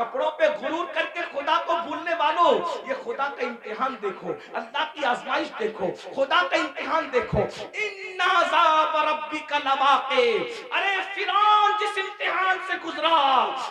कपड़ों पे गुरूर करके खुदा को भूलने वालों, ये खुदा का इम्तिहान देखो, अल्लाह की आजमाइश देखो, खुदा का इम्तिहान देखो। इन्ना अज़ाब रब्बिका लवाक़ि, अरे फिरौन जिस इम्तिहान से गुजरा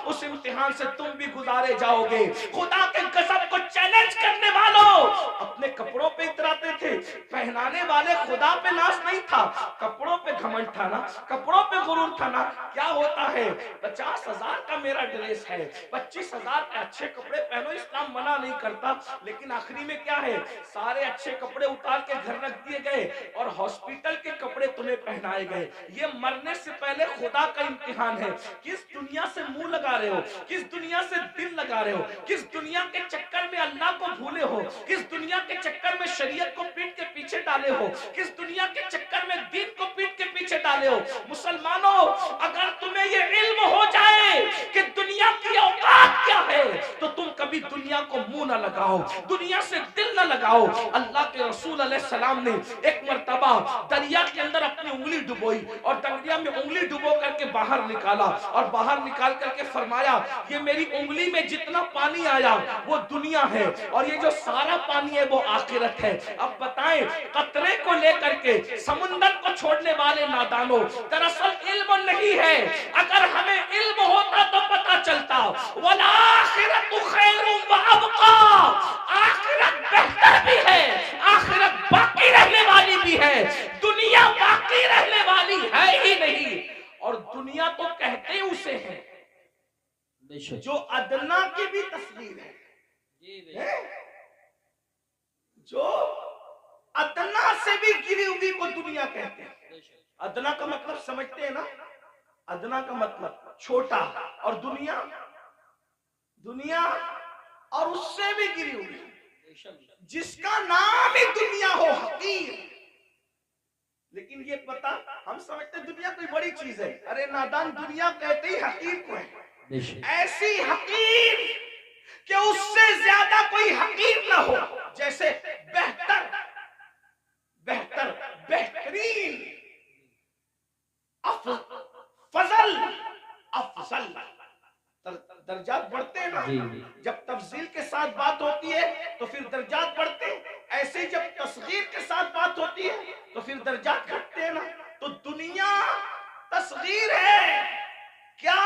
उस इम्तिहान से तुम भी गुजारे जाओगे। खुदा के गज़ब को चैलेंज करने वालों अपने कपड़ों पे इतराते थे, पहनाने वाले खुदा पे नाज नहीं था, कपड़ों पे घमंड था ना, कपड़ों पे गुरूर था ना। क्या होता है, 50,000 का मेरा ड्रेस है, 25,000 के अच्छे कपड़े पहनो, इस्लाम मना नहीं करता, लेकिन आखिरी में क्या है, सारे अच्छे कपड़े उतार के घर रख दिए गए और हॉस्पिटल के कपड़े तुम्हें पहनाए गए। ये मरने से पहले खुदा का इम्तिहान है। किस दुनिया से मुंह लगा रहे हो, किस दुनिया से दिल लगा रहे हो, किस दुनिया के चक्कर में अल्लाह को भूले हो, किस दुनिया के चक्कर में शरीयत को पीठ के पीछे डाले हो, किस दुनिया के चक्कर में दीन को पीठ के पीछे डाले हो। मुसलमानों, अगर तुम्हें ये इल्म हो जाए कि दुनिया की औकात क्या है तो तुम कभी दुनिया को मुंह ना लगाओ, दुनिया से दिल ना लगाओ। अल्लाह के रसूल अलैहि सलाम ने एक मर्तबा दरिया के अंदर अपनी उंगली डुबोई और दरिया में उंगली डुबो करके बाहर निकाला और बाहर निकाल करके फरमाया, ये मेरी उंगली में जितना पानी आया वो दुनिया है और ये जो सारा पानी है वो आखिरत है। अब बताएं, कतरे को लेकर के समुंदर को छोड़ने वाले नादानों, दरअसल इल्म नहीं है। अगर हमें इल्म होता तो पता चलता, वल आखिरतु खैरुम व अबका, आखिरत बेहतर भी है, आखिरत बाकी रहने वाली भी है, दुनिया बाकी रहने वाली है ही नहीं। और दुनिया तो कहते ही उसे है जो अदना की भी तस्वीर है, जो अदना से भी गिरी हुई को दुनिया कहते हैं। अदना का मतलब समझते हैं ना, अदना का मतलब छोटा, और दुनिया, दुनिया और उससे भी गिरी हुई, जिसका नाम ही दुनिया हो, हकीर। लेकिन ये पता, हम समझते दुनिया कोई बड़ी चीज है, अरे नादान, दुनिया कहते ही हकीर को है। ऐसी हकीर कि उससे ज्यादा कोई हकीर ना हो, जैसे बेहतर, बेहतर, बेहतरीन, फजल, अफजल, दर्जात बढ़ते हैं ना। जब तफजील के साथ बात होती है तो फिर दर्जात बढ़ते हैं, ऐसे जब तस्गीर के साथ बात होती है तो फिर दर्जात घटते हैं ना। तो दुनिया तस्गीर है क्या,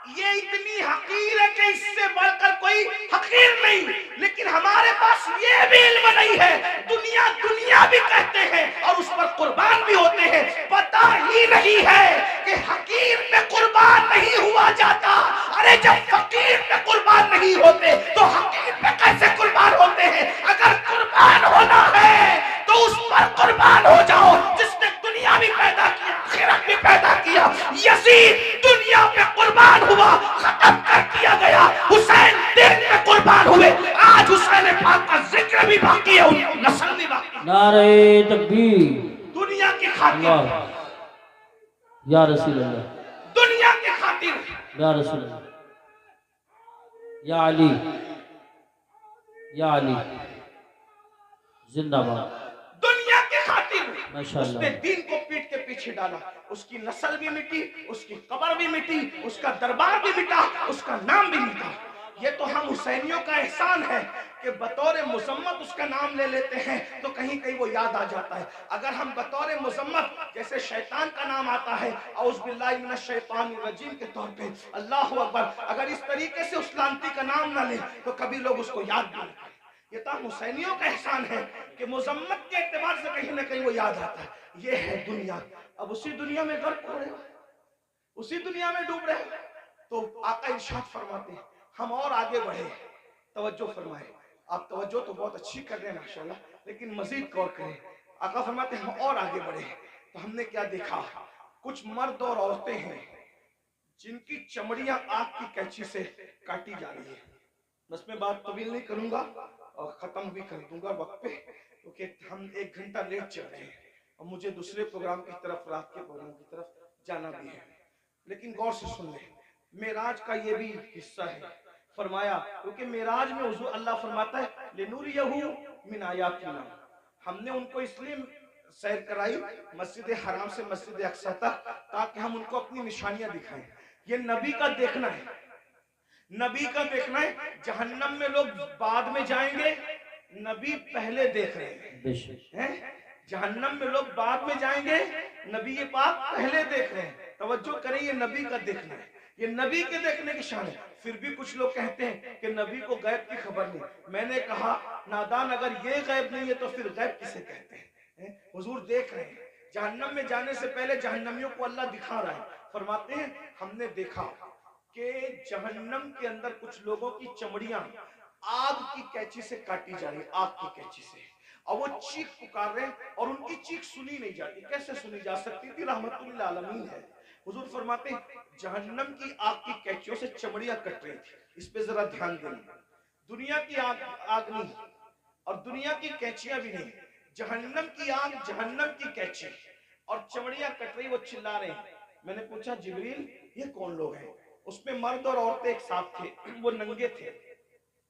ये इतनी हकीर है कि इससे बढ़कर कोई हकीर नहीं। लेकिन हमारे पास ये भी इल्म नहीं है, दुनिया दुनिया भी कहते हैं और उस पर कुर्बान भी होते हैं। पता ही नहीं है कि हकीर पे कुर्बान नहीं हुआ जाता। अरे जब फकीर पे कुर्बान नहीं होते तो हकीर पे कैसे कुर्बान होते हैं। अगर कुर्बान होना है तो उस पर कुर्बान हो जाओ जिसने दुनिया भी पैदा किया, आखिरत भी पैदा किया। यजीद दुनिया पे कुर्बान हुआ, खत्म कर दिया गया। हुसैन दिन पे कुर्बान हुए, आज हुसैन पाक का जिक्र भी बाकी है, उनकी नस्ल भी बाकी है। नारे तकबीर, दुनिया की खातिर, या रसूल अल्लाह, दुनिया की खातिर, या रसूल अल्लाह, या अली, या अली जिंदाबाद। दुनिया की खातिर माशाअल्लाह, उसने दीन को पीठ के पीछे डाला, उसकी नस्ल भी मिटी, उसकी कब्र भी मिटी, उसका दरबार भी मिटा, उसका नाम भी मिटा। ये तो हम हुसैनियों का एहसान है कि बतौर मुजम्मत उसका नाम ले लेते हैं तो कहीं कहीं वो याद आ जाता है। अगर हम बतौर मुजम्मत जैसे शैतान का नाम आता है, औज़ बिल्लाहि मिनश शैतानिर रजीम के तौर पे, अल्लाह अकबर, अगर इस तरीके से उस लानती का नाम ना ले तो कभी लोग उसको याद नहीं करते। ये तो हुसैनियों का एहसान है कि मुजम्मत के एतबार से कहीं ना कहीं वो याद आता है। ये है दुनिया। अब उसी दुनिया में गर्क हो रहे हो, उसी दुनिया में डूब रहे हो, तो आका इरशाद फरमाते हैं हम और आगे बढ़े। तवज्जो फरमाए, आप तवज्जो तो बहुत अच्छी कर रहे हैं माशाल्लाह, लेकिन मजीद गौर करें। आका फरमाते हैं हम और आगे बढ़े तो हमने क्या देखा, कुछ मर्द और औरतें हैं जिनकी चमड़ियां आग की कैंची से काटी जा रही है। बस मैं बात तवील नहीं करूंगा और खत्म भी कर दूंगा वक्त पे, क्योंकि हम 1 घंटा लेट चल रहे हैं और मुझे दूसरे प्रोग्राम की तरफ, रात के प्रोग्राम की तरफ जाना भी है। लेकिन गौर से सुन ले, मेराज का ये भी हिस्सा है। फरमाया क्योंकि मेराज में हुजूर अल्लाह फरमाता है लिनुरियहु मिन आयातिना, हमने उनको इसलिए सैर कराई मस्जिद हराम से मस्जिद अक्सा तक ताकि हम उनको अपनी निशानियां दिखाएं। ये नबी का देखना है नबी का देखना है, जहन्नम में लोग बाद में जाएंगे, नबी पहले देख रहे बेशक हैं। जहन्नम में लोग बाद में जाएंगे, नबी ये बात पहले देख रहे हैं। तवज्जो करें, ये नबी का देखना है, ये नबी के देखने की शान है। फिर भी कुछ लोग कहते हैं कि नबी को गैब की खबर नहीं। मैंने कहा नादान, अगर ये गैब नहीं है तो फिर गैब किसे कहते हैं? हुजूर देख रहे हैं। जहन्नम में जाने से पहले जहन्नमियों को अल्लाह दिखा रहा है। फरमाते हैं हमने देखा कि जहन्नम के अंदर कुछ लोगों की चमड़ियां आग की कैंची से काटी जा रही, आग की कैंची से, और वो चीख पुकार रहे हैं और उनकी चीख सुनी नहीं जाती। कैसे सुनी जा सकती थी? रहमतुल आलमीन है। हुजूर फरमाते जहन्नम की आग की कैंचियों से चमड़ियां कट रही थी। इस पे जरा ध्यान दें। दुनिया की आग नहीं और दुनिया की कैंचियां भी नहीं, जहन्नम की आग, जहन्नम की कैंची और चमड़ियां कट रही, वो चिल्ला रहे हैं। मैंने पूछा जिब्रील ये कौन लोग हैं? उसमें मर्द और औरतें एक साथ थे, वो नंगे थे,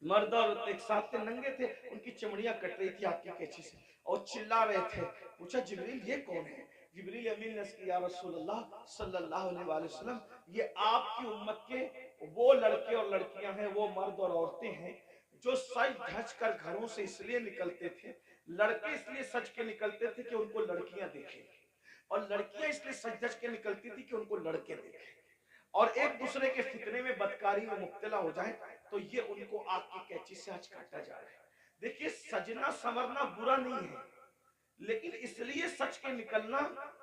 मर्द और एक साथ थे, नंगे थे, उनकी चमड़ियां कट रही थी आग की कैंची से और चिल्ला रहे थे। पूछा जिब्रील ये कौन है? जिब्रील अमीन ने कहा या रसूलल्लाह सल्लल्लाहु अलैहि वसल्लम, ये आपकी उम्मत के वो लड़के और लड़कियां हैं, वो मर्द और औरतें हैं जो सज धज कर घरों से इसलिए निकलते थे, लड़के इसलिए सज के निकलते थे कि उनको लड़कियां देखें, और लड़कियां इसलिए सज धज के निकलती थी कि उनको लड़के देखें, और एक दूसरे के फितने में बदकारी में मुब्तला हो जाए, तो ये उनको आग की कैंची से आज काटा जा रहा है। देखिए सजना संवरना बुरा नहीं है, लेकिन इसलिए सच के निकलना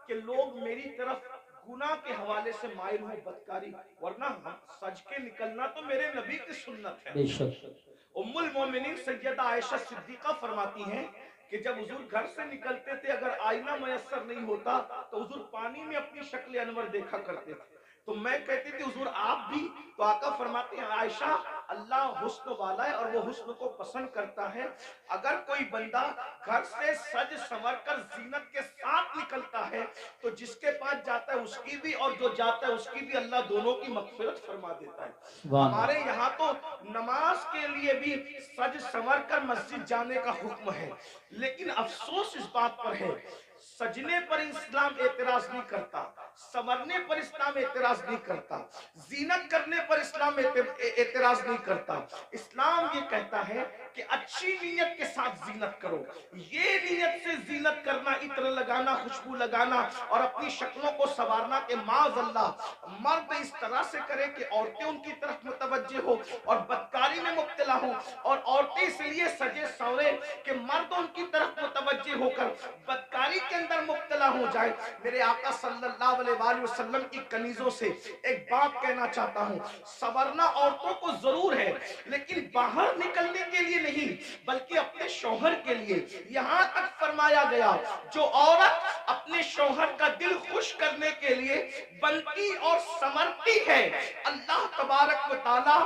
कि लोग मेरी तरफ गुनाह के हवाले से माइल हो, बदकारी, वरना सच के निकलना तो मेरे नबी की सुन्नत है। बेशक उम्मुल मोमिनीन सैयदा आयशा सिद्दीका फरमाती हैं कि जब हुजूर घर से निकलते थे, अगर आईना मयस्सर नहीं होता तो हुजूर पानी में अपनी शक्ल अनवर देखा करते थे। तो मैं कहती थी हुजूर आप भी? तो आका फरमाते हैं आयशा अल्लाह हुस्न वाला है और वो हुस्न को पसंद करता है। अगर कोई बंदा घर से सज संवर कर जीनत के साथ निकलता है तो जिसके पास जाता है उसकी भी और जो जाता है उसकी भी अल्लाह दोनों की मगफिरत फरमा देता है। हमारे यहाँ तो नमाज के लिए भी सज संवर कर मस्जिद जाने का हुक्म है, लेकिन अफसोस इस बात पर है सजने पर इस्लाम एतराज नहीं करता, संवरने पर इस्लाम एतराज नहीं करता, जीनत करने पर इस्लाम एतराज नहीं करता। इस्लाम ये कहता है कि अच्छी नीयत के साथ जीनत करो। ये नीयत से जीनत करना, इत्र लगाना, खुशबू लगाना और अपनी शक्लों को संवारना के माज़अल्लाह मर्द इस तरह से करे कि औरतें उनकी तरफ मुतवज्जे हो और बदकारी में मुब्तला हो, और औरतें इसलिए सजे सवरे कि मर्द उनकी तरफ मुतवज्जे होकर बदकारी के अंदर मुब्तला हो जाए। मेरे आका सल्लल्लाहु अलैहि वसल्लम की कनीजों से एक बात कहना चाहता हूँ, संवरना औरतों को जरूर है, लेकिन बाहर निकलने के लिए नहीं, बल्कि अपने शौहर के लिए। यहाँ तक फरमाया गया जो औरत अपने शौहर का दिल खुश करने के लिए बनती और संवरती है, अल्लाह तबारक व तआला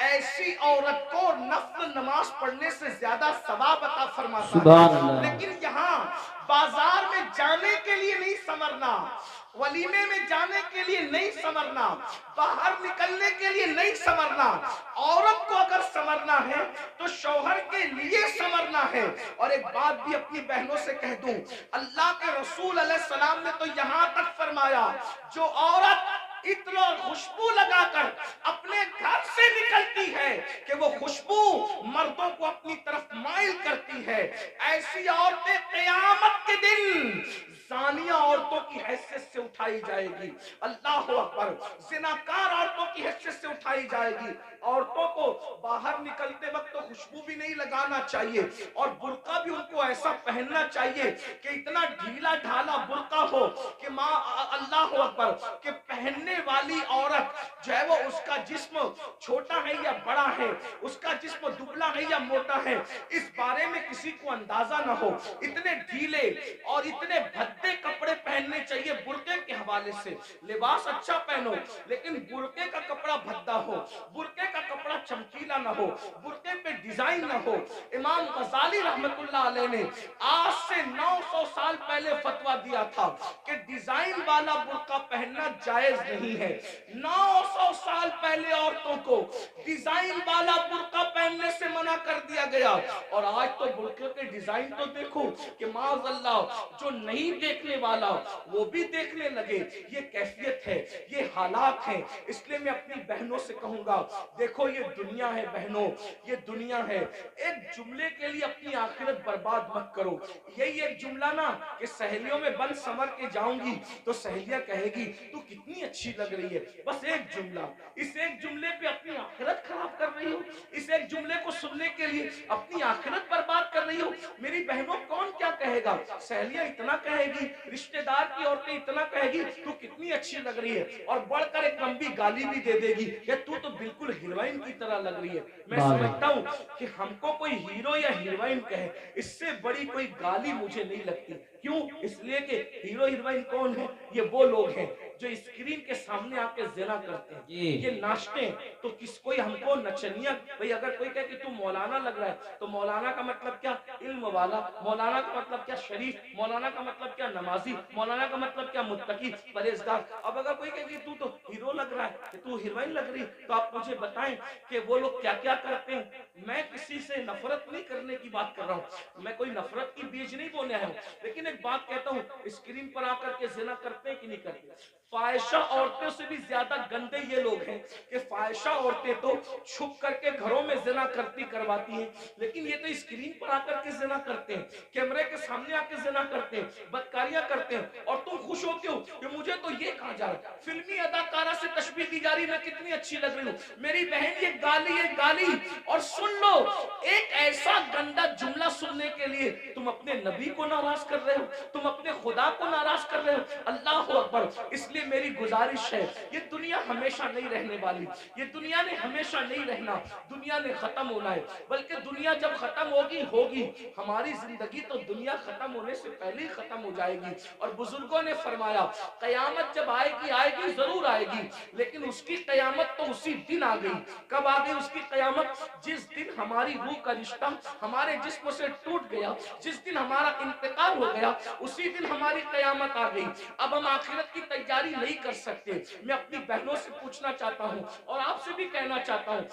ऐसी औरत को नफ्ल नमाज पढ़ने से ज्यादा सवाब अता फरमाता है। लेकिन यहाँ बाजार में जाने के लिए नहीं संवरना, वलीमे में जाने के लिए नहीं संवरना, बाहर निकलने के लिए नहीं संवरना। औरत को अगर संवरना है तो शौहर के लिए संवरना है। और एक बात भी अपनी बहनों से कह दूं, अल्लाह के रसूल अलैहि सलाम ने तो यहां तक फरमाया जो औरत इत्र और खुशबू लगाकर अपने घर से निकलती है कि वो खुशबू मर्दों को अपनी तरफ माइल करती है, ऐसी औरतें क़यामत के दिन ज़ानिया औरतों की हैसियत से उठाई जाएगी। अल्लाह अकबर। ज़िनाकार औरतों की हैसियत से उठाई जाएगी। औरतों को बाहर निकलते वक्त तो खुशबू भी नहीं लगाना चाहिए और बुर्का भी उनको ऐसा पहनना चाहिए कि इतना ढीला ढाला बुर्का हो कि माँ अल्लाह अकबर कि पहनने वाली औरत जो है वो उसका जिस्म छोटा है या बड़ा है, उसका जिस्म दुबला है या मोटा है, इस बारे में किसी को अंदाजा ना हो। इतने ढीले और इतने भद्दे कपड़े पहनने चाहिए बुर्के के हवाले से। लिबास अच्छा पहनो लेकिन बुर्के का कपड़ा भद्दा हो, बुर्के का कपड़ा चमकीला ढीला ना हो, बुर्के पे डिजाइन ना हो। इमाम गजाली रहमतुल्लाह अलैह ने आज से 900 साल पहले फतवा दिया था कि डिजाइन वाला बुर्का पहनना जायज नहीं है। 900 साल पहले औरतों को डिजाइन वाला बुर्का पहनने से मना कर दिया गया, और आज तो बुर्के के डिजाइन तो देखो कि माज़अल्लाह जो नहीं देखने वाला वो भी देखने लगे। ये कैफियत है, ये हालात हैं। इसलिए मैं अपनी बहनों से कहूंगा, देखो ये दुनिया है बहनों, ये दुनिया है। एक जुमले के लिए अपनी आखिरत बर्बाद मत करो। यही एक जुमला ना कि सहेलियों में बन संवर के जाऊंगी तो सहेलियां कहेगी तू कितनी अच्छी लग रही है। बस एक जुमला, इस एक जुमले पे अपनी आखिरत खराब कर रही हो। इस एक जुमले को सुनने के लिए अपनी आखिरत बर्बाद कर रही हो। मेरी बहनों, कौन क्या कहेगा? सहेलियां इतना कहेगी, रिश्तेदार की औरतें इतना कहेगी तू कितनी अच्छी लग रही है, और बढ़कर एक लंबी गाली भी दे देगी कि तू तो बिल्कुल हीरोइन की तरह लग रही है। मैं समझता हूँ कि हमको कोई हीरो या हीरोइन कहे, इससे बड़ी कोई गाली मुझे नहीं लगती। क्यों? इसलिए कि हीरो हीरोइन कौन है? ये वो लोग हैं जो स्क्रीन के सामने आके ज़िना करते हैं, ये नाचते हैं। तो किस कोई हमको नचनिया, भाई अगर कोई कहे कि तू मौलाना लग रहा है, तो मौलाना का मतलब क्या? इल्म वाला। मौलाना का मतलब क्या? शरीफ। मौलाना का मतलब क्या? नमाजी। मौलाना का मतलब क्या? मुत्तकी, परहेजगार। अब अगर कोई कहे कि तू तो हीरो लग रहा है, तू हीरोइन लग रही, तो आप मुझे बताएं कि वो लोग क्या क्या करते हैं। मैं किसी से नफरत नहीं करने की बात कर रहा हूँ, मैं कोई नफरत की बीज नहीं बोने आया हूँ, लेकिन एक बात कहता हूँ, स्क्रीन पर आकर के ज़िना करते हैं कि नहीं करते? फाहिशा औरतों से भी ज्यादा गंदे ये लोग हैं कि फाहिशा औरतें तो छुप करके घरों में ज़िना करवाती हैं, लेकिन ये तो स्क्रीन पर आकर के ज़िना करते हैं, कैमरे के सामने आकर ज़िना करते हैं, बदकारियां करते हैं, और तुम खुश होते हो कि मुझे तो ये कहा जा रहा है, फिल्मी अदाकारा से तशबीह दी जा रही, मैं कितनी अच्छी लग रही हूँ। मेरी बहन, ये गाली। और सुन लो, एक ऐसा गंदा जुमला सुनने के लिए तुम अपने नबी को नाराज कर रहे हो, तुम अपने खुदा को नाराज कर रहे हो। अल्लाह अकबर। इसलिए मेरी गुजारिश है, ये दुनिया हमेशा नहीं रहने वाली, ये दुनिया ने हमेशा नहीं रहना, दुनिया ने खत्म होना है। बल्कि दुनिया जब खत्म होगी हमारी जिंदगी तो दुनिया खत्म होने से पहले ही खत्म हो जाएगी। और बुजुर्गों ने फरमाया, कयामत जब आएगी जरूर आएगी, लेकिन उसकी कयामत तो उसी दिन आ गई। कब आ गई उसकी कयामत? जिस दिन हमारी रूह का रिश्ता हमारे जिस्म से टूट गया, जिस दिन हमारा इंतकाल हो गया, उसी दिन हमारी कयामत आ गई। अब हम आखिरत की तैयारी नहीं कर सकते। मैं अपनी बहनों से पूछना चाहता हूँ और आपसे भी कहना चाहता हूँ,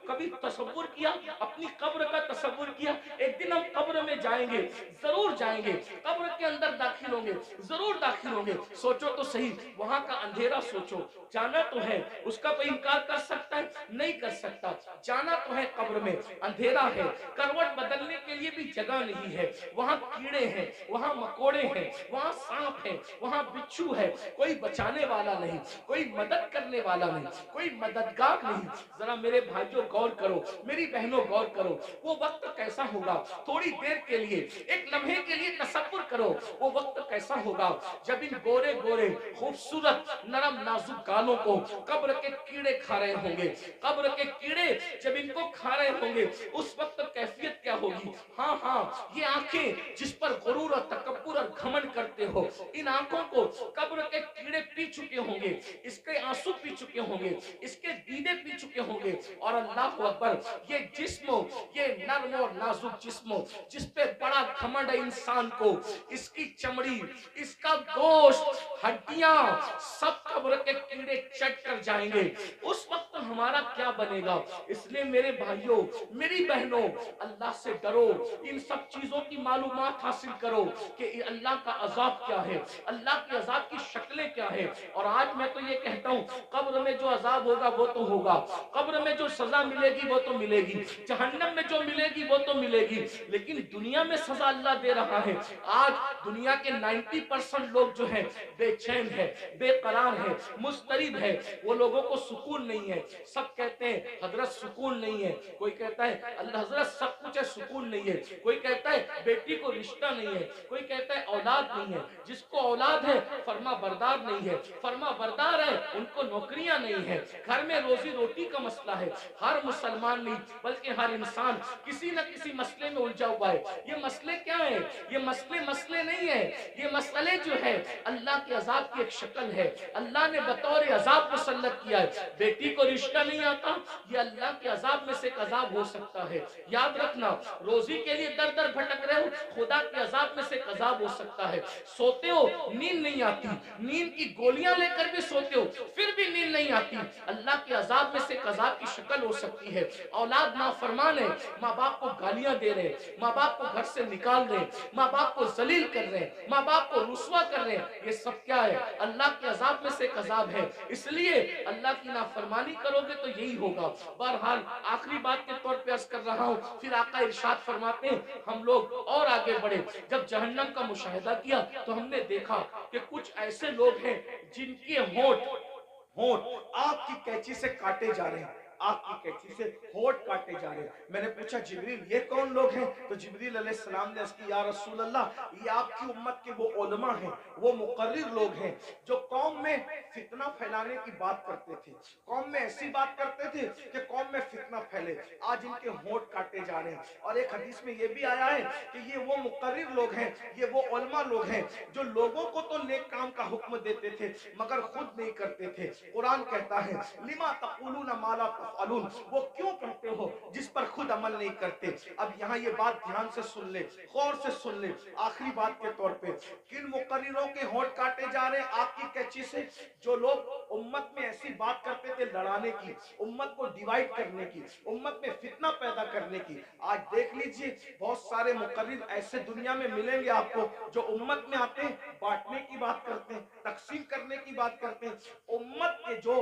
कभी तसव्वुर किया, अपनी कब्र का तसव्वुर किया? एक दिन हम कब्र में जाएंगे, जरूर जाएंगे, कब्र के अंदर दाखिल होंगे, जरूर दाखिल होंगे। सोचो तो सही, वहां का अंधेरा सोचो। जाना तो है, उसका कोई इनकार कर सकता है? नहीं कर सकता। जाना तो है, कब्र में अंधेरा है, करवट बदलने के लिए भी जगह नहीं है, वहां कीड़े हैं, वहां मकोड़े हैं, वहां सांप है, वहां बिच्छू है, कोई बचाने वाला नहीं, कोई मदद करने वाला नहीं, कोई मददगार नहीं। जरा मेरे भाइयों गौर करो, मेरी बहनों गौर करो, वो वक्त कैसा होगा? थोड़ी देर के लिए, एक लम्हे के लिए तसव्वुर करो, वो वक्त कैसा होगा जब इन गोरे गोरे खूबसूरत नरम नाजुक गालों को कब्र के कीड़े खा रहे होंगे। कब्र के कीड़े जब इनको खा रहे होंगे, उस वक्त कैफियत क्या होगी? हाँ, ये आंखें जिस पर गुरूर और तकब्बुर और घमंड करते हो, इन आंखों को कब्र के कीड़े पी चुके होंगे, इसके आंसू पी चुके होंगे, इसके दीदे पी चुके होंगे। और अल्लाह अकबर, ये जिस्म, ये नर्म और नाजुक जिस्म जिस पे बड़ा घमंड है इंसान को, इसकी चमड़ी, इसका गोश्त, हड्डियां सब कब्र के कीड़े चट कर जाएंगे। उस वक्त हमारा क्या बनेगा? इसलिए मेरे भाइयों, मेरी बहनों, अल्लाह से डरो, इन सब चीजों की मालूमात हासिल करो कि अल्लाह का अजाब क्या है, अल्लाह के अजाब की शक्लें क्या है। और आज मैं तो ये कहता हूँ, कब्र में जो अजाब होगा वो तो होगा, कब्र में जो सजा मिलेगी वो तो मिलेगी, जहन्नम में जो मिलेगी वो तो मिलेगी, लेकिन दुनिया में सजा अल्लाह दे रहा है। आज दुनिया के 90% लोग जो है बेचैन है, बेकरार है, मुस्तरिब है, वो लोगों को सुकून नहीं है। सब कहते हैं हजरत सुकून नहीं है, कोई कहता है अल्लाह हजरत सब कुछ है सुकून नहीं है, कोई कहता है बेटी को रिश्ता नहीं है, कोई कहता है औलाद नहीं है। जिसको औलाद है फर्मा बरदार नहीं है, फर्मा बरदार है उनको नौकरियां नहीं है, घर में रोजी रोटी का मसला है। हर मुसलमान नहीं बल्कि हर इंसान किसी न किसी मसले में उलझा हुआ है। ये मसले क्या है? ये मसले नहीं है, ये मसले जो है अल्लाह के अजाब की एक शक्ल है। अल्लाह ने बतौर अजाब मुसल्लत किया है। बेटी को रिश्ता नहीं आता, ये अल्लाह के अजाब में से एक अजाब हो सकता है। याद रखना, रोजी के लिए दर दर भटक रहे हो, खुदा के अजाब में से एक अजाब हो सकता है। सोते हो नींद नहीं आती, नींद की गोलियां लेकर भी सोते हो फिर भी नींद नहीं आती, अल्लाह के अजाब में से एक अजाब की शक्ल हो सकती है। औलाद नाफरमान है, माँ बाप को गालियां दे रहे हैं, माँ बाप को घर से निकाल रहे हैं, माँ बाप को जलील कर रहे हैं, माँ बाप को रुस्वा कर रहे हैं, ये सब क्या है? अल्लाह के अजाब में से एक अजाब है। इसलिए अल्लाह की नाफरमानी करोगे तो यही होगा। बहरहाल आखिरी बात के तौर पे अर्ज कर रहा हूँ, फिर आका इरशाद फरमाते हैं हम लोग और आगे बढ़े। जब जहन्नम का मुशाहिदा किया तो हमने देखा कि कुछ ऐसे लोग हैं जिनके होंठ आग की कैंची से काटे जा रहे हैं, आग की कैंची से होंठ काटे जा रहे हैं। मैंने पूछा जिब्रील ये कौन लोग हैं? तो जिब्रील अलैहिस्सलाम ने उसकी या रसूल अल्लाह ये आपकी उम्मत के वो उलमा हैं, वो मुकर्रिर लोग हैं जो कौम में फितना फैलाने की बात करते थे, कौम में ऐसी बात करते थे कि कौम में फितना फैले। आज इनके होंठ काटे जा रहे हैं। और एक हदीस में ये भी आया है कि ये वो मुकर्रिर लोग हैं, ये वो उलमा लोग हैं जो लोगों को तो नेक काम का हुक्म देते थे मगर खुद नहीं करते थे। कुरान कहता है लिमा तक़ूलून मा ला तफ़अलून, वो क्यों कहते हो जिस पर खुद अमल नहीं करते। अब यहाँ ये बात ध्यान से सुन ले, गौर से सुन ले। आखिरी बात के तौर पे किन मुकर्रिरों के होंठ काटे जा रहे हैं आपकी कैंची से? जो लोग उम्मत में ऐसी बात करते थे लड़ाने की, उम्मत को डिवाइड करने की, उम्मत में फितना पैदा करने की। आज देख लीजिए बहुत सारे मुकर्रिर ऐसे दुनिया में मिलेंगे आपको जो उम्मत में आते हैं बांटने की बात करते हैं, तकसीम करने की बात करते हैं। उम्मत के जो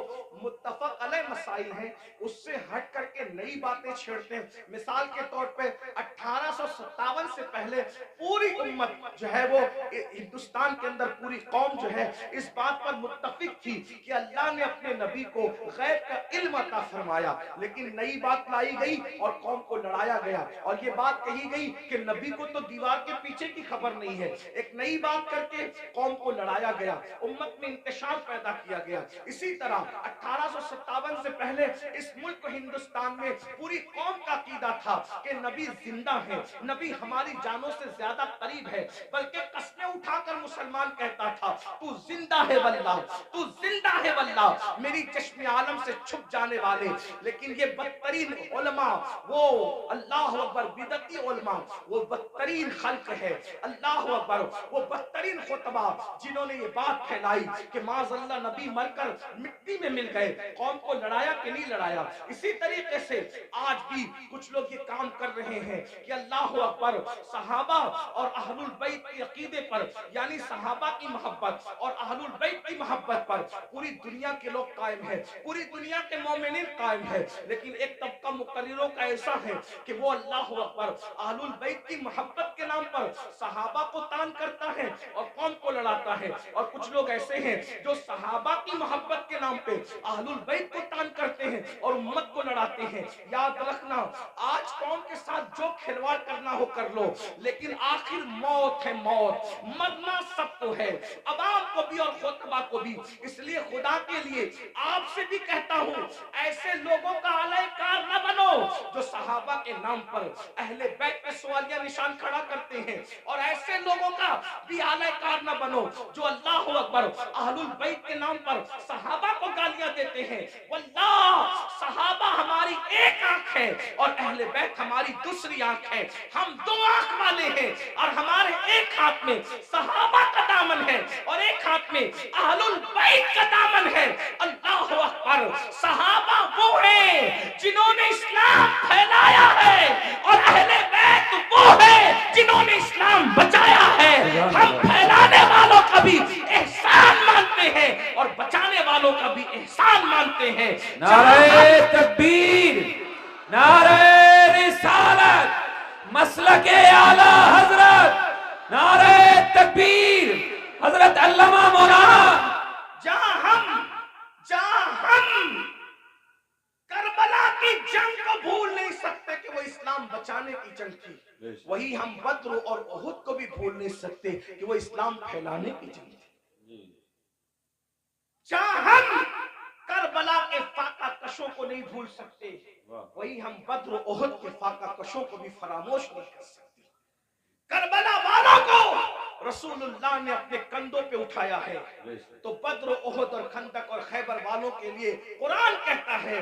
मुत्तफक अलैह मसाइल हैं उससे हट करके नई बातें छेड़ते हैं। मिसाल के तौर पे 1857 से पहले पूरी उम्मत जो है वो हिंदुस्तान के अंदर पूरी कौम जो है इस बात पर मुत्तफिक थी कि अल्लाह ने अपने नबी को गैब का इल्म अता फरमाया, लेकिन नई बात लाई गई और कौम को लड़ाया गया और ये बात कही गई कि नबी को तो दीवार के पीछे की खबर नहीं है। एक नई बात करके कौम को लड़ाया गया, उम्मत में इंतशार पैदा किया गया। इसी तरह 1857 से पहले इस मुल्क हिंदुस्तान में पूरी कौम का अकीदा था कि नबी जिंदा है, नबी हमारी जानों से ज्यादा करीब है, बल्कि कस्में उठाकर मुसलमान कहता था तू जिंदा है वल्लाह, तू जिंदा है वल्लाह, मेरी चश्मे आलम से छुप जाने वाले। लेकिन ये बदतरीन उलमा, वो अल्लाह अकबर बिदती उलमा, वो बदतरीन खल्क है, अल्लाह अकबर, वो बदतरीन खुतबा जिन्होंने ये बात फैलाई कि माज़अल्लाह नबी मरकर मिट्टी में मिल गए, कौम को लड़ाया कि नहीं लड़ाया। इसी तरीके से आज भी कुछ लोग ये काम कर रहे हैं कि अल्लाह अकबर सहाबा और अहलुल बैत के अकीदे पर, यानी सहाबा की मोहब्बत और अहलुल बैत की मोहब्बत पर पूरी दुनिया के लोग कायम है, पूरी दुनिया के मोमिनीन कायम है। लेकिन एक तबका मुकर्रिरों का ऐसा है कि वो अल्लाह अकबर अहलुल बैत की मोहब्बत के नाम पर सहाबा को तान करता है और कौम को लड़ाता है। और कुछ लोग ऐसे हैं जो सहाबा की मोहब्बत के नाम पे अहलुल बैत को तान करते हैं और उम्मत को लड़ाते हैं। याद रखना, आज कौम के साथ जो खिलवाड़ करना हो कर लो, लेकिन आखिर मौत है, मौत, मरना सबको है, अवाम को भी और खुतबा को भी। इसलिए खुदा के लिए आपसे भी कहता हूं, ऐसे लोगों का अलैकार न बनो जो सहाबा के नाम पर अहले बैत पे सवालिया निशान खड़ा करते हैं, और ऐसे लोगों का भी अलैकार न बनो जो अल्लाह अकबर अहलुल बैत के नाम पर सहाबा को गालियां देते हैं। वल्लाह सहाबा हमारी एक आंख है और अहले बैत हमारी दूसरी आंख है। हम दो आंख वाले हैं और हमारे एक हाथ में सहाबा का दामन है और एक हाथ में अहलुल बैत का दामन है। अल्लाह अकबर, सहाबा वो है जिन्होंने इस्लाम फैलाया है और अहले बैत वो है जिन्होंने इस्लाम बचाया है। हम फैलाने वालों का भी एहसान मानते हैं और बचाने वालों का भी एहसान मानते हैं। नारे तकबीर, नारे रिसालत, मसलके आला हजरत, नारे तकबीर, हजरत अल्लामा मौलाना। जहां हम करबला की जंग को भूल नहीं सकते कि वो इस्लाम बचाने की जंग थी, वही हम बद्र और उहुद को भी भूल नहीं सकते कि वो इस्लाम फैलाने की जंग थी। जहां हम करबला के फाका कशों को नहीं भूल सकते, वही हम बद्र उहुद के फाका कशों को भी फरामोश नहीं कर सकते। करबला वालों को रसूलुल्लाह ने अपने कंधों पे उठाया है, तो बद्र उहुद और खंदक और खैबर वालों के लिए कुरान कहता है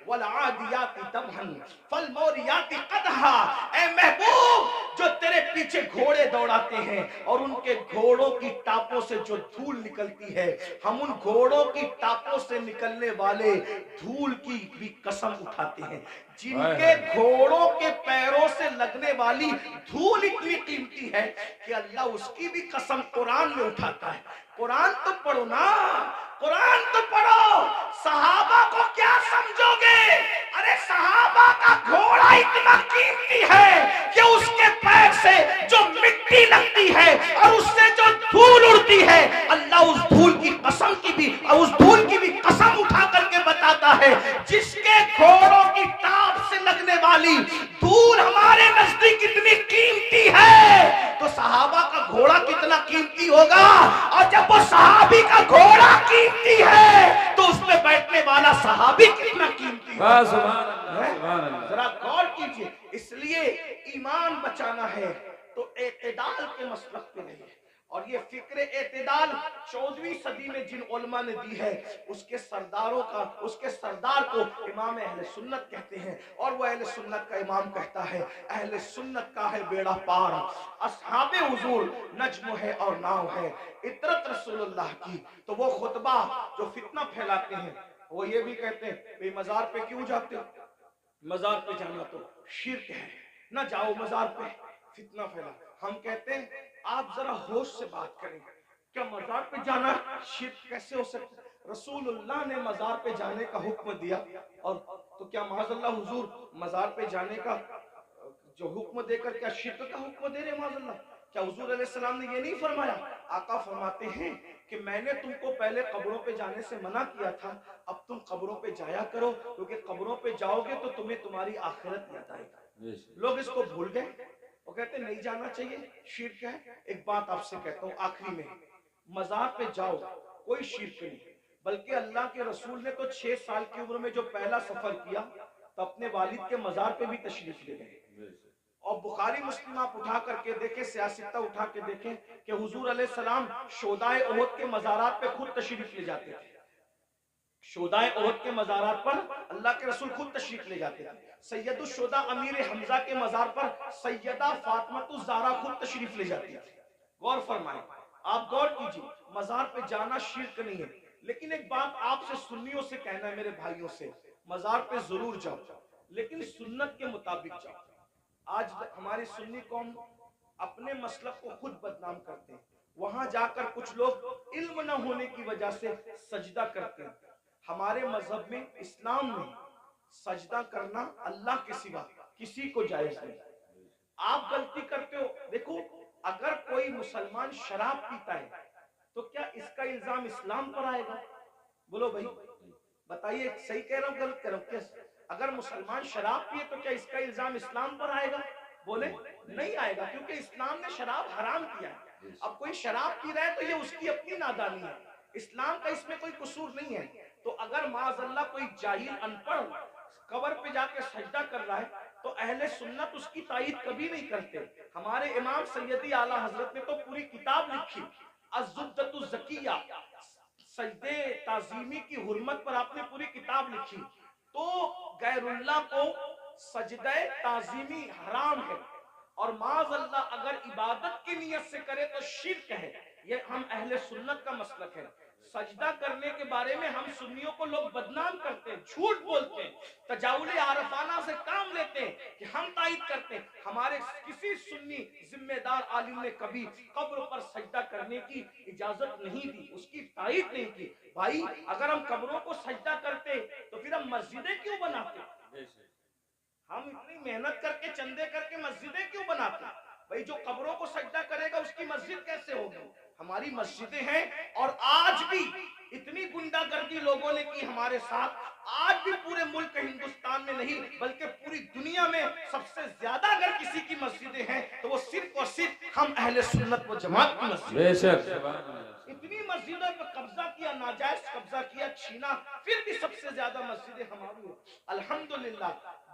वल आदियाति दबहन फल मोरियाति कदहा। ए महबूब, जो तेरे पीछे घोड़े दौड़ाते हैं और उनके घोड़ों की टापों से जो धूल निकलती है, हम उन घोड़ों की टापों से निकलने वाले धूल की भी कसम उठाते हैं। जिनके घोड़ों के पैरों से लगने वाली धूल इतनी कीमती है कि अल्लाह उसकी भी कसम कुरान में उठाता है। कुरान तो पढ़ो ना, कुरान तो पढ़ो। सहाबा को क्या समझोगे? अरे सहाबा का घोड़ा इतना कीमती है कि उसके पैर से जो मिट्टी लगती है और उससे जो धूल उड़ती है, अल्लाह उस धूल की कसम की भी और उस धूल की भी कसम उठा करके बताता है, जिसके घोड़ों की टाप से लगने वाली धूल हमारे नजदीक इतनी कीमती है, तो सहाबा का घोड़ा कितना कीमती होगा। और जब वो सहाबी का घोड़ा कीमती है तो उसमें बैठने वाला सहाबी कितना कीमती है। जरा गौर कीजिए। इसलिए ईमान बचाना है तो एतदाल के मसलक पे रहिए। और ये फिक्र एतदाल 14वीं सदी में जिन उलमा ने दी है, उसके सरदार को इमाम अहले सुन्नत कहते हैं। और वो अहले सुन्नत का इमाम कहता है अहले सुन्नत का है बेड़ा पार, असहाबे हुजूर नज्म है और नाव है, इतरत रसूलुल्लाह की। तो वो खुतबा जो फितना फैलाते हैं, वो ये भी कहते हैं भाई मजार पे क्यों जाते हो, मजार पे जाना तो शिर्क है, ना जाओ मजार पे, फितना फैला। हम कहते हैं आप जरा होश से बात करें, क्या मजार पे जाना शिर्क कैसे हो सकता है? रसूलुल्लाह ने मजार पे जाने का हुक्म दिया, और तो क्या माज़अल्लाह हुजूर मजार पे जाने का जो हुक्म देकर क्या शिर्क का हुक्म दे रहे माज़अल्लाह? क्या हुजूर अलैहि सलाम ने ये नहीं फरमाया? आका फरमाते हैं कि मैंने तुमको पहले कब्रों पे जाने से मना किया था, अब तुम कब्रों पे जाया करो, क्योंकि कब्रों पे जाओगे तो तुम्हें तुम्हारी आखिरत याद आएगी। लोग इसको भूल गए, वो कहते नहीं जाना चाहिए, शिर्क है। एक बात आपसे कहता हूँ आखिरी में, मजार पे जाओ कोई शिर्क नहीं, बल्कि अल्लाह के रसूल ने तो 6 साल की उम्र में जो पहला सफर किया तो अपने वालिद के मजार पे भी तशरीफ ले गए। और बुखारी मुस्लिम आप उठा करके देखें, सियासता उठा के देखें कि हुजूर अलैहि सलाम शोदाए उहुद के मजारात पे खुद तशरीफ ले जाते थे। शोदाए उहुद के मजारात पर अल्लाह के रसूल खुद तशरीफ ले जाते थे। सैयदुश शोदा अमीर हमजा के मजार पर सैयदा फातिमा ज़हरा खुद तशरीफ ले जाती थी। गौर फरमाएं, आप गौर कीजिए, मजार पे जाना शिर्क नहीं है। लेकिन एक बात आपसे सुन्नियों से कहना है, मेरे भाइयों से, मजार पे जरूर जाओ, लेकिन सुन्नत के मुताबिक जाओ। आज हमारी सुन्नी कौम अपने मसलक को खुद बदनाम करते हैं। वहां जाकर कुछ लोग इल्म न होने की वजह से सजदा करते हैं। हमारे मजहब में, इस्लाम में, सजदा करना अल्लाह के सिवा किसी को जायज नहीं। आप गलती करते हो। देखो, अगर कोई मुसलमान शराब पीता है तो क्या इसका इल्जाम इस्लाम पर आएगा? बोलो भाई, बताइए, सही कह रहा हूं गलत कह रहा हूं? क्या अगर मुसलमान शराब पिए तो क्या इसका इल्जाम इस्लाम पर आएगा? बोले नहीं आएगा, क्योंकि इस्लाम ने शराब हराम किया है। अब कोई शराब पी रहा है तो ये उसकी अपनी नादानी है, इस्लाम का इसमें कोई कसूर नहीं है। तो अगर माज़अल्लाह कोई जाहिल अनपढ़ कब्र पे जाके सजदा कर रहा है तो अहले सुन्नत उसकी तायीद कभी नहीं करते। हमारे इमाम सैयदी आला हजरत ने तो पूरी किताब लिखी, अज़्ज़ुद्दतु ज़किया, सजदे ताज़ीमी की हुर्मत पर आपने पूरी किताब लिखी। तो गैरुल्लाह को सजदे ताज़ीमी हराम है, और माज़अल्लाह अगर इबादत की नियत से करे तो शिर्क है। ये हम अहले सुन्नत का मसलक है। सजदा करने के बारे में हम सुन्नियों को लोग बदनाम करते हैं, झूठ बोलते हैं, तजावुले आरफाना से काम लेते हैं कि हम तायीद करते हैं। हमारे किसी सुन्नी जिम्मेदार आलिम ने कभी कब्र पर सजदा करने की इजाजत नहीं दी, उसकी तायीद नहीं की। भाई, अगर हम कब्रों को सजदा करते तो फिर हम मस्जिदें क्यों बनाते? हम इतनी मेहनत करके, चंदे करके मस्जिदें क्यों बनाते? भाई, जो कब्रों को सजदा करेगा उसकी मस्जिद कैसे होगी? हमारी मस्जिदें हैं। और आज भी इतनी गुंडागर्दी लोगों ने की हमारे साथ, आज भी पूरे मुल्क हिंदुस्तान में नहीं बल्कि पूरी दुनिया दुनिया में सबसे ज्यादा अगर किसी की मस्जिदें हैं तो वो सिर्फ और सिर्फ हम अहले सुन्नत व जमात की मस्जिद। बेशक इतनी मस्जिदों पर कब्जा किया, नाजायज कब्जा किया, छीना, फिर भी सबसे ज्यादा मस्जिदें हमारी हैं। अल्हम्दुलिल्लाह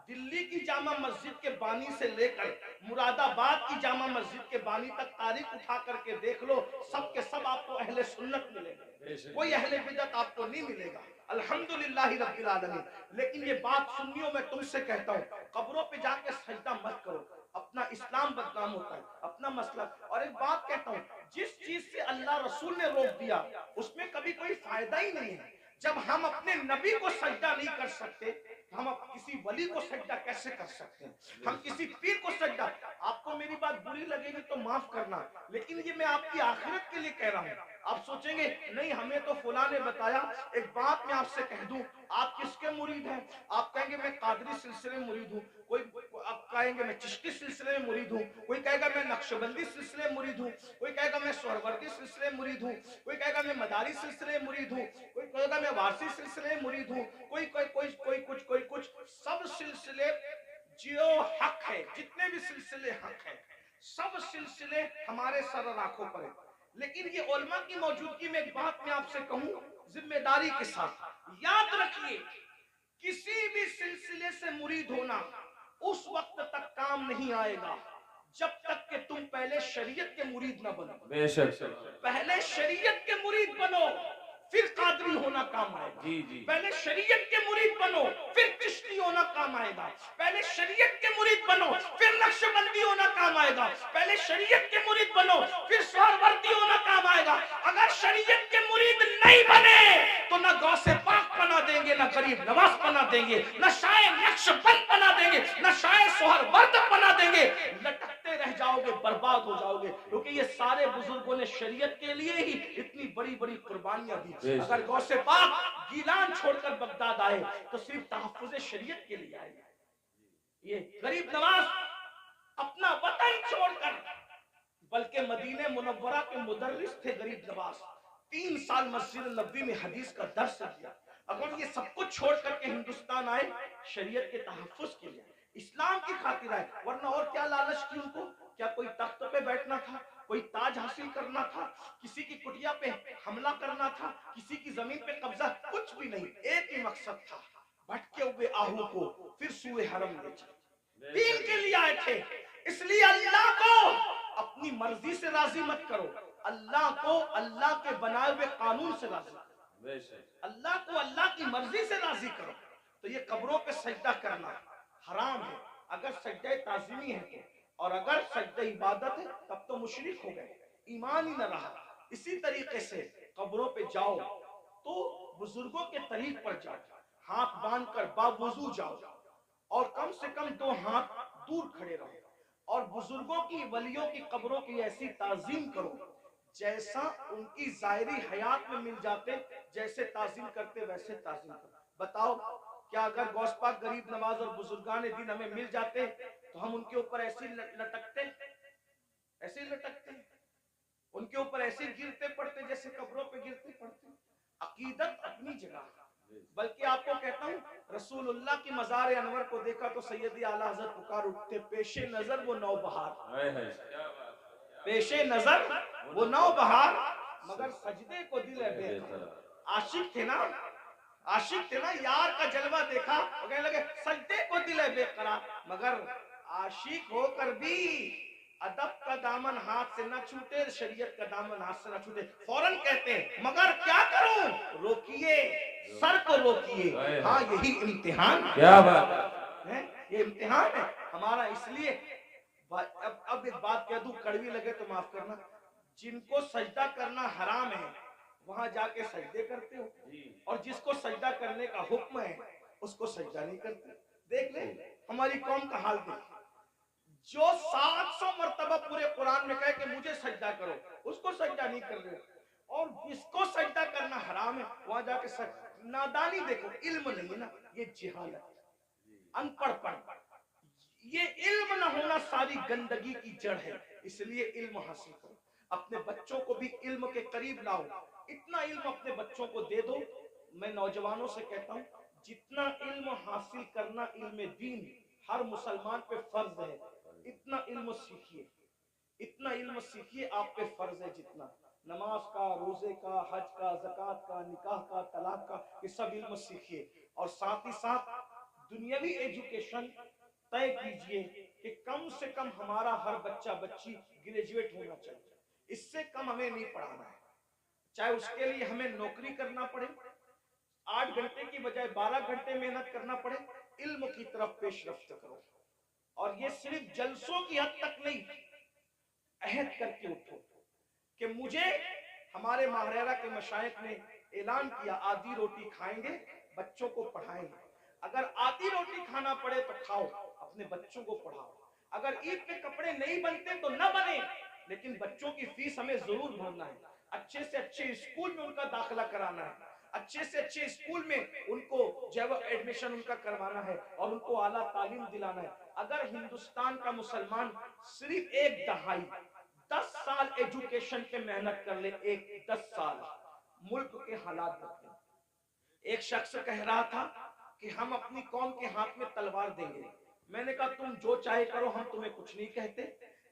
दिल्ली की जामा मस्जिद के बानी से लेकर मुरादाबाद की जामा मस्जिद के बानी तक तारीख उठा करके देख लो, सब के सब आपको अहले सुन्नत मिलेंगे, कोई अहले बिदअत आपको नहीं मिलेगा। अल्हम्दुलिल्लाह रब्बिल आलमीन। लेकिन ये बात सुन्नियों में तुमसे कहता हूँ, कब्रों पे जाके सजदा मत करो, अपना इस्लाम बदनाम होता है, अपना मसला। और एक बात कहता हूँ, जिस चीज से अल्लाह रसूल ने रोक दिया उसमें कभी कोई फायदा ही नहीं है। जब हम अपने नबी को सजदा नहीं कर सकते, हम किसी वली को सजदा कैसे कर सकते हैं? हम किसी पीर को सजदा, आपको मेरी बात बुरी लगेगी तो माफ करना, लेकिन ये मैं आपकी आखिरत के लिए कह रहा हूँ। आप सोचेंगे नहीं हमें तो फुला ने बताया। एक बात मैं आपसे कह दूं, आप किसके मुरीद हैं? आप कहेंगे मैं कादरी सिलसिले में मुरीद हूँ, कोई आप कहेंगे मैं चिश्ती सिलसिले में मुरीद हूँ, कोई कहेगा मैं नक्शबंदी सिलसिले में मुरीद हूँ, कोई कहेगा मैं सोहरवर्दी सिलसिले में मुरीद हूँ, कोई कहेगा मैं मदारी सिलसिले में मुरीद हूँ, कोई कहेगा मैं वारसी सिलसिले में मुरीद हूँ, कोई कोई कोई कोई कुछ कोई कुछ। सब सिलसिले जो हक है, जितने भी सिलसिले हक है, सब सिलसिले हमारे सर और आंखों पर है। लेकिन ये उलमा की मौजूदगी में एक बात मैं आपसे कहूं जिम्मेदारी के साथ, याद रखिए किसी भी सिलसिले से मुरीद होना उस वक्त तक काम नहीं आएगा जब तक कि तुम पहले शरीयत के मुरीद ना बनो। बेशक पहले शरीयत के मुरीद बनो, फिर कादरी होना काम आएगा। जी जी पहले शरीयत के मुरीद बनो, फिर चिश्ती होना काम आएगा। पहले शरीयत के मुरीद बनो, फिर नक्शबंदी होना काम आएगा। पहले शरीयत के मुरीद बनो, फिर सोहरवर्दी होना काम आएगा। अगर शरीयत के मुरीद नहीं बने तो ना गौसे पाक बना देंगे, ना गरीब नवाज बना देंगे, ना शाये नक्शबंद बना देंगे, ना शाये सोहरवर्द बना देंगे। लटकते रह जाओगे, बर्बाद हो जाओगे, क्योंकि ये सारे बुजुर्गों ने शरीयत के लिए ही इतनी बड़ी बड़ी कुर्बानियां दी। अगर गौसे पाक गीलान छोड़कर बगदाद आए तो सिर्फ तहफ्फुज़े शरीयत के लिए आए। ये गरीब नवाज अपना वतन छोड़कर, बल्कि मदीने मुनव्वरा के मुदर्रिस थे गरीब नवाज, 3 साल मस्जिद नबवी में हदीस का दर्स दिया। अगर ये सब कुछ छोड़ करके हिंदुस्तान आए शरीयत के तहफ्फुज़ के लिए, इस्लाम की खातिर आए, वरना और क्या लालच थी उनको? क्या कोई तख्त पे बैठना था, कोई ताज हासिल करना था, किसी की कुटिया पे हमला करना था, किसी की जमीन पे कब्जा? कुछ भी नहीं, एक ही मकसद था, भटके हुए आहू को फिर सूए हरम ले चले। दीन के लिए आए थे। इसलिए अल्लाह को अपनी मर्जी से राजी मत करो, अल्लाह को अल्लाह के बनाए हुए कानून से राजी करो। अल्लाह को अल्लाह की मर्जी से राजी करो। तो ये कब्रों पे सजदा करना हराम है अगर सजदा ताज़ीमी है तो, और अगर सजदा इबादत है तब तो मुशरिक हो गए, ईमान ही न रहा। इसी तरीके से कब्रों पे जाओ तो बुजुर्गों के तरीक पर जाओ, हाथ बांध कर बावुजू जाओ, और कम से कम 2 हाथ दूर खड़े रहो, और बुजुर्गों की वलियों की कब्रों की ऐसी ताजीम करो जैसा उनकी जाहिरी हयात में मिल जाते, जैसे ताजीम करते वैसे ताजीम करो। बताओ क्या अगर गौस पाक गरीब नवाज और बुजुर्गान दिन हमें मिल जाते तो हम उनके ऊपर ऐसे लटकते, ऐसे लटकते, उनके ऊपर ऐसे गिरते पड़ते जैसे कब्रों पे गिरते पड़ते? अकीदत अपनी जगह। बल्कि आपको कहता हूँ, रसूलुल्लाह की मज़ार अनवर को देखा तो सैयदी आला हज़रत पुकार उठते, पेशे नजर वो नौबहार, पेशे नजर वो नौबहार, मगर सजदे को दिल है बेकरार। आशिक थे ना, आशिक थे ना, यार का जलवा देखा तो कहने लगे सजदे को दिल है बेकरार, मगर आशिक होकर भी अदब का दामन हाथ से न छूटे, शरीयत का दामन हाथ से न छूटे। फौरन कहते हैं मगर क्या करूं, रोकिए, सर को रोकिए। हाँ यही इम्तिहान, क्या बात है, ये इम्तिहान है हमारा। इसलिए अब एक बात कह दूं, कड़वी लगे तो माफ करना, जिनको सजदा करना हराम है वहां जाके सजदे करते हो, और जिसको सजदा करने का हुक्म है उसको सजदा नहीं करते। देख ले हमारी कौम का हाल देख, जो 700 मर्तबा पूरे कुरान में कहे कि मुझे सजदा करो, उसको सजदा नहीं कर रहे, और जिसको सजदा करना हराम है वहां जाके सजदा। नादानी देखो, इल्म नहीं है ना, ये जिहालत, अनपढ़पन, ये इल्म न होना सारी गंदगी की जड़ है। इसलिए इल्म हासिल करो, अपने बच्चों को भी इल्म के करीब लाओ, इतना इल्म अपने बच्चों को दे दो। मैं नौजवानों से कहता हूँ, जितना इल्म हासिल करना इल्म दीन ہر مسلمان پہ فرض ہے اتنا علم سیکھیے، اتنا علم سیکھیے، آپ پہ فرض ہے جتنا نماز کا، روزے کا، حج کا، زکوٰۃ کا، نکاح کا، طلاق کا، یہ سب علم سیکھیے، اور ساتھ ہی ساتھ دنیاوی ایجوکیشن طے کیجئے کہ کم سے کم ہمارا ہر بچہ بچی گریجویٹ ہونا چاہیے، اس سے کم ہمیں نہیں پڑھانا ہے، چاہے اس کے لیے ہمیں نوکری کرنا پڑے، 8 گھنٹے کی بجائے 12 گھنٹے محنت کرنا پڑے، علم کی طرف پیش رفت کرو، اور یہ صرف جلسوں کی حد تک نہیں، عہد کر کے اٹھو کہ مجھے، ہمارے ماہرہ کے مشائخ نے اعلان کیا آدھی روٹی کھائیں گے، بچوں کو پڑھائیں گے، اگر آدھی روٹی کھانا پڑے تو کھاؤ، اپنے بچوں کو پڑھاؤ، اگر عید پہ کپڑے نہیں بنتے تو نہ بنے، لیکن بچوں کی فیس ہمیں ضرور بھرنا ہے، اچھے سے اچھے اسکول میں ان کا داخلہ کرانا ہے، اچھے سے اچھے اسکول میں ان کو جو ہے ایڈمیشن ان کا کروانا ہے، اور ان کو اعلیٰ تعلیم دلانا ہے۔ اگر ہندوستان کا مسلمان صرف 1 دہائی 10 سال ایجوکیشن پہ محنت کر لے، 10 سال، ملک کے حالات بدلیں۔ ایک شخص کہہ رہا تھا کہ ہم اپنی قوم کے ہاتھ میں تلوار دیں گے، میں نے کہا تم جو چاہے کرو، ہم تمہیں کچھ نہیں کہتے،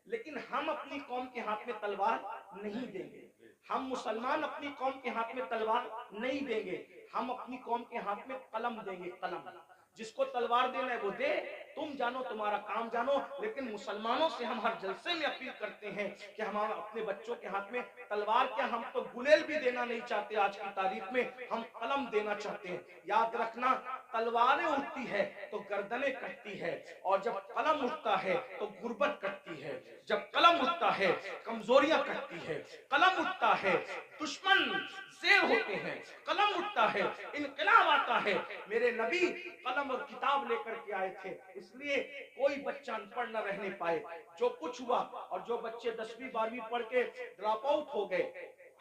لیکن ہم اپنی قوم کے ہاتھ میں تلوار نہیں دیں گے، ہم مسلمان اپنی قوم کے ہاتھ میں تلوار نہیں دیں گے، ہم اپنی قوم کے ہاتھ میں قلم دیں گے، قلم، جس کو تلوار دینا ہے وہ دے، تم جانو تمہارا کام جانو، لیکن مسلمانوں سے ہم ہر جلسے میں اپیل کرتے ہیں کہ ہم اپنے بچوں کے ہاتھ میں تلوار کیا، ہم تو گلیل بھی دینا نہیں چاہتے، آج کی تاریخ میں ہم قلم دینا چاہتے ہیں۔ یاد رکھنا، تلواریں اٹھتی ہے تو گردنیں کٹتی ہے، اور جب قلم اٹھتا ہے تو غربت کٹتی ہے، جب قلم اٹھتا ہے کمزوریاں کٹتی ہے، قلم اٹھتا ہے دشمن زیر ہوتے ہیں، قلم اٹھتا ہے انقلاب آتا ہے۔ میرے نبی قلم اور کتاب لے کر کے آئے تھے، اس لیے کوئی بچہ ان پڑھ نہ رہنے پائے۔ جو کچھ ہوا، اور جو بچے 10ویں 12ویں پڑھ کے ڈراپ آؤٹ ہو گئے،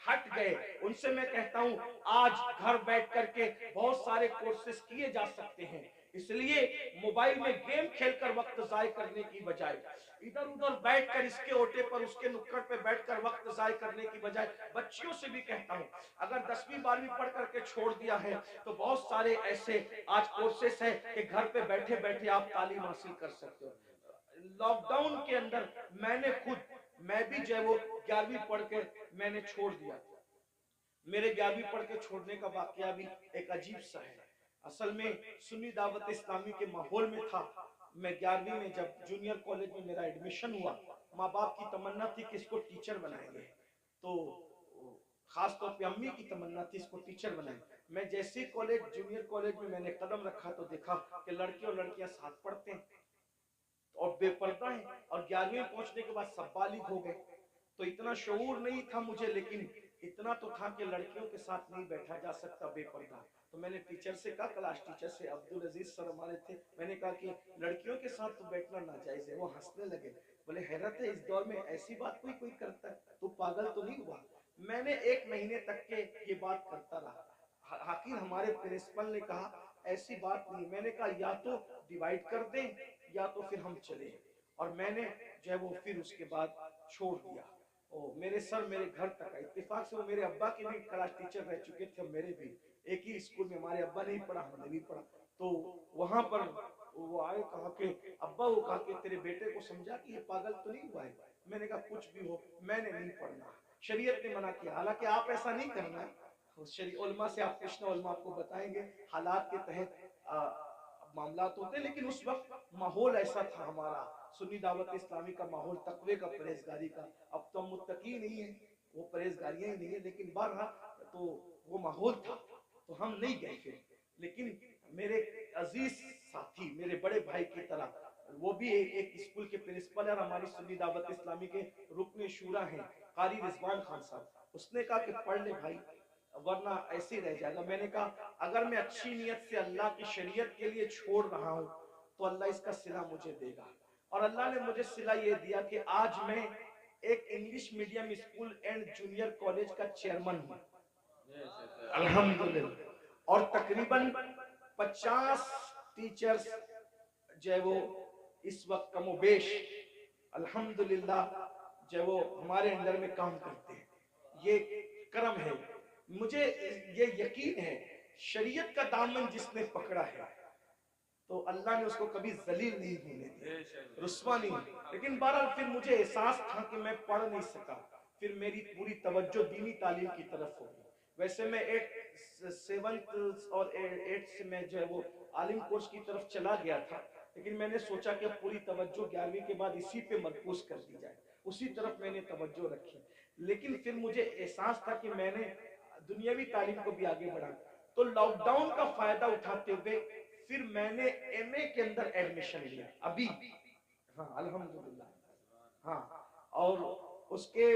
ہٹ گئے، ان سے میں کہتا ہوں آج گھر بیٹھ کر کے بہت سارے کورسز کیے جا سکتے ہیں، اس لیے موبائل میں گیم کھیل کر وقت ضائع کرنے کی بجائے، ادھر ادھر بیٹھ کر اس کے اوٹے پر اس کے نکڑ پہ بیٹھ کر وقت ضائع کرنے کی بجائے، بچیوں سے بھی کہتا ہوں اگر 10ویں 12ویں پڑھ کر کے چھوڑ دیا ہے تو بہت سارے ایسے آج کورسز ہیں کہ گھر پہ بیٹھے بیٹھے آپ تعلیم حاصل کر سکتے ہو۔ لاک ڈاؤن کے اندر میں بھی جو ہے وہ 11ویں پڑھ کے میں نے چھوڑ دیا، میرے 11ویں پڑھ کے چھوڑنے کا واقعہ بھی ایک عجیب سا ہے۔ اصل میں سنی دعوت اسلامی کے ماحول میں تھا، میں 11ویں میں جب جونیئر کالج میں میرا ایڈمیشن ہوا، ماں باپ کی تمنا تھی کہ اس کو ٹیچر بنائیں گے، تو خاص طور پہ امی کی تمنا تھی اس کو ٹیچر بنائیں۔ میں جیسے کالج جونیئر کالج میں نے قدم رکھا تو دیکھا کہ لڑکے اور لڑکیاں ساتھ پڑھتے ہیں اور بے پردہ ہیں، اور 11ویں پہنچنے کے بعد سب بالغ ہو گئے، تو اتنا شعور نہیں تھا مجھے، لیکن اتنا تو تھا کہ لڑکیوں کے ساتھ نہیں بیٹھا جا سکتا بے پردہ۔ تو میں نے ٹیچر سے کہا، کلاس ٹیچر سے، عبدالعزیز سر ہمارے تھے، میں نے کہا کہ لڑکیوں کے ساتھ تو بیٹھنا ناجائز ہے۔ وہ ہنسنے لگے، بولے حیرت ہے اس دور میں ایسی بات کوئی کرتا ہے، تو پاگل تو نہیں ہوا؟ میں نے 1 مہینے تک کے یہ بات کرتا رہا، آخر ہمارے پرنسپل نے کہا ایسی بات نہیں، میں نے کہا یا تو ڈیوائیڈ کر دیں یا تو پھر ہم چلیں، اور میں نے جو ہے وہ پھر اس کے بعد چھوڑ دیا۔ میرے سر میرے گھر تک آئے، اتفاق سے وہ میرے ابا کے بھی کلاس ٹیچر رہ چکے تھے، میرے بھی ایک ہی اسکول میں، ہمارے ابا نہیں پڑھا ہم نے بھی پڑھا، تو وہاں پر وہ آئے، کہا کہ ابا، وہ کہا کہ تیرے بیٹے کو سمجھا کہ یہ پاگل تو نہیں ہوا ہے؟ میں نے کہا کچھ بھی ہو میں نے نہیں پڑھنا، شریعت نے منع کیا، حالانکہ آپ ایسا نہیں کرنا، علماء سے آپ پوچھنا، علماء آپ کو بتائیں گے حالات کے تحت معاملات ہوتے، لیکن اس وقت ماحول ایسا تھا ہمارا سنی دعوت اسلامی کا ماحول، تقوی کا، پرہیزگاری کا۔ اب تو ہم متقی نہیں ہیں، وہ پرہیزگاریاں ہی نہیں ہیں، لیکن بہرحال تو وہ ماحول تھا تو ہم نہیں گئے پھر۔ لیکن میرے عزیز ساتھی، میرے بڑے بھائی کی طرح، وہ بھی ایک اسکول کے پرنسپل اور ہماری سنی دعوت اسلامی کے رکن شورا ہیں، قاری رضوان خان صاحب، اس نے کہا کہ پڑھ لے بھائی ورنہ ایسے ہی رہ جائے گا۔ میں نے کہا اگر میں اچھی نیت سے اللہ کی شریعت کے لیے چھوڑ رہا ہوں تو اللہ اس کا صلہ مجھے دے گا، اور اللہ نے مجھے صلہ یہ دیا کہ آج میں ایک English medium school and junior college کا چیئرمن ہوں، الحمدللہ، اور تقریباً 50 ٹیچرز جو ہے وہ اس وقت کم و بیش الحمدللہ جو ہے وہ ہمارے اندر میں کام کرتے ہیں۔ یہ کرم ہے، مجھے یہ یقین ہے شریعت کا دامن جس نے پکڑا ہے تو اللہ نے اس کو کبھی ذلیل نہیں ہونے دیا، بے شک رسوا نہیں۔ لیکن بہرحال پھر مجھے احساس تھا کہ میں پڑھ نہیں سکا، پھر میری پوری توجہ دینی تعلیم کی طرف ہو گئی۔ ویسے میں 7th اور 8th سے میں جو ہے وہ عالم کورس کی طرف چلا گیا تھا، لیکن میں نے سوچا کہ پوری توجہ 11ویں کے بعد اسی پہ مرکوز کر دی جائے، اسی طرف میں نے توجہ رکھی۔ لیکن پھر مجھے احساس تھا کہ میں نے دنیاوی تعلیم کو بھی آگے بڑھا، تو لاک ڈاؤن کا فائدہ اٹھاتے ہوئے پھر میں نے MA کے اندر ایڈمیشن لیا ابھی، ہاں الحمدللہ، ہاں، اور اس کے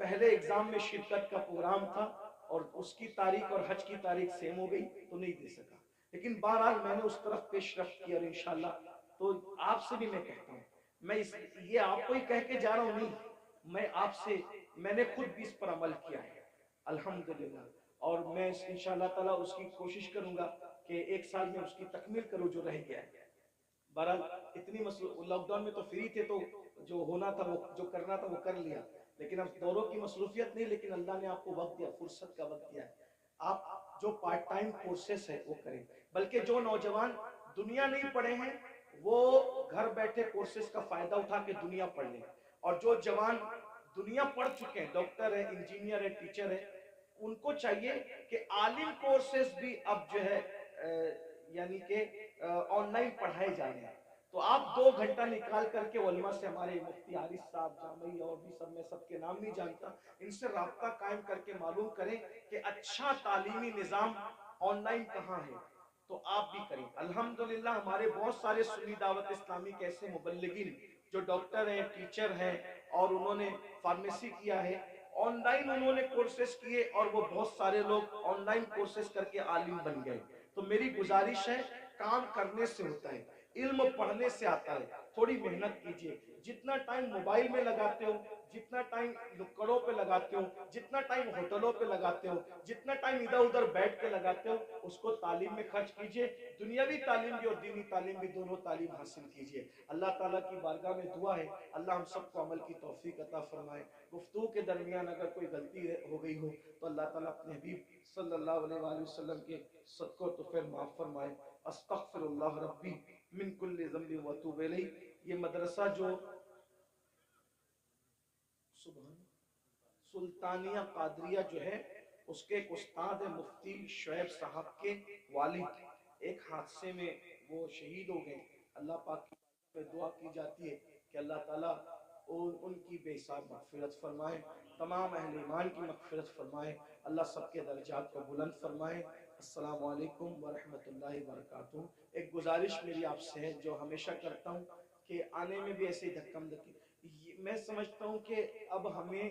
پہلے ایگزام میں شرکت کا پروگرام تھا اور اس کی تاریخ اور حج کی تاریخ سیم ہو گئی تو نہیں دے سکا، لیکن بہرحال میں نے اس طرف پیش رفت کی، اور انشاءاللہ تو آپ سے بھی میں کہتا ہوں، میں یہ آپ کو ہی کہہ کے جا رہا ہوں، نہیں، میں آپ سے، میں نے خود بھی اس پر عمل کیا ہے الحمدللہ، اور میں انشاءاللہ تعالیٰ اس کی کوشش کروں گا کہ 1 سال میں اس کی تکمیل کروں جو رہ گیا ہے۔ بہرحال اتنی لاک ڈاؤن میں تو فری تھے، تو جو ہونا تھا وہ جو کرنا تھا وہ کر لیا، لیکن اب دوروں کی مصروفیت نہیں، لیکن اللہ نے آپ کو وقت دیا، فرصت کا وقت دیا ہے، آپ جو پارٹ ٹائم کورسز ہے وہ کریں، بلکہ جو نوجوان دنیا نہیں پڑھے ہیں وہ گھر بیٹھے کورسز کا فائدہ اٹھا کے دنیا پڑھ لیں، اور جو جوان دنیا پڑھ چکے ہیں، ڈاکٹر ہے، انجینئر ہے، ٹیچر ہے، ان کو چاہیے کہ عالم کورسز بھی اب جو ہے یعنی کہ آن لائن پڑھائے جا رہے ہیں، تو آپ 2 گھنٹہ نکال کر کے علماء سے، ہمارے مفتی حارث صاحب جامعی اور بھی سب، میں سب کے نام نہیں جانتا، ان سے رابطہ قائم کر کے معلوم کریں کہ اچھا تعلیمی نظام آن لائن کہاں ہے، تو آپ بھی کریں۔ الحمدللہ ہمارے بہت سارے سنی دعوت اسلامی کے ایسے مبلغین جو ڈاکٹر ہیں، ٹیچر ہیں، اور انہوں نے فارمیسی کیا ہے، آن لائن انہوں نے کورسز کیے، اور وہ بہت سارے لوگ آن لائن کورسز کر کے عالم بن گئے۔ تو میری گزارش ہے، کام کرنے سے ہوتا ہے، علم پڑھنے سے آتا ہے، تھوڑی محنت کیجئے، جتنا ٹائم موبائل میں لگاتے ہو، جتنا ٹائم نکڑوں پہ لگاتے ہو، جتنا ٹائم ہوٹلوں پہ لگاتے ہو، جتنا ٹائم ادھر ادھر بیٹھ کے لگاتے ہو، اس کو تعلیم میں خرچ کیجئے، دنیاوی تعلیم بھی اور دینی تعلیم بھی، دونوں تعلیم حاصل کیجئے۔ اللہ تعالیٰ کی بارگاہ میں دعا ہے، اللہ ہم سب کو عمل کی توفیق عطا فرمائے۔ گفتگو کے درمیان اگر کوئی غلطی ہو گئی ہو تو اللہ تعالیٰ اپنے حبیب صلی اللہ علیہ وآلہ وسلم کے صدقہ تو پھر معاف فرمائے۔ استغفر اللہ ربی من کل ذنب واتوب الیہ۔ یہ مدرسہ جو سلطانیہ قادریہ جو ہے، اس کے ایک استاد ہے مفتی شعیب صاحب کے والد، ایک حادثے میں وہ شہید ہو گئے۔ اللہ پاک کی دعا کی جاتی ہے کہ اللہ تعالیٰ ان کی بے حساب مغفرت فرمائے، تمام اہل ایمان کی مغفرت فرمائے، اللہ سب کے درجات کو بلند فرمائے۔ السلام علیکم ورحمۃ اللہ وبرکاتہ۔ ایک گزارش میری آپ سے ہے جو ہمیشہ کرتا ہوں کہ آنے میں بھی ایسے دھکم دھکی، میں سمجھتا ہوں کہ اب ہمیں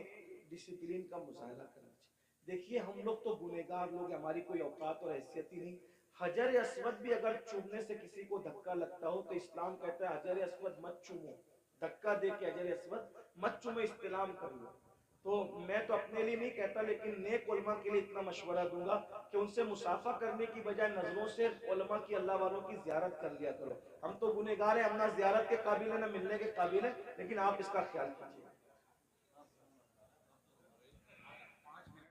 ڈسپلین کا مظاہرہ کرنا چاہیے۔ دیکھیے ہم لوگ تو گنہگار لوگ ہیں، ہماری کوئی اوقات اور حیثیت ہی نہیں۔ حجر اسود بھی اگر چومنے سے کسی کو دھکا لگتا ہو تو اسلام کہتا ہے حجر اسود مت چومو، دھکا دے کے حجر اسود مت چومو، استلام کر لو۔ تو میں تو اپنے لیے نہیں کہتا، لیکن نیک علماء کے لیے اتنا مشورہ دوں گا کہ ان سے مصافحہ کرنے کی بجائے نظروں سے علماء کی، اللہ والوں کی زیارت کر لیا کرو۔ ہم تو گنہگار ہیں، ہم نہ زیارت کے قابل ہیں نہ ملنے کے قابل ہیں، لیکن آپ اس کا خیال کیجیے۔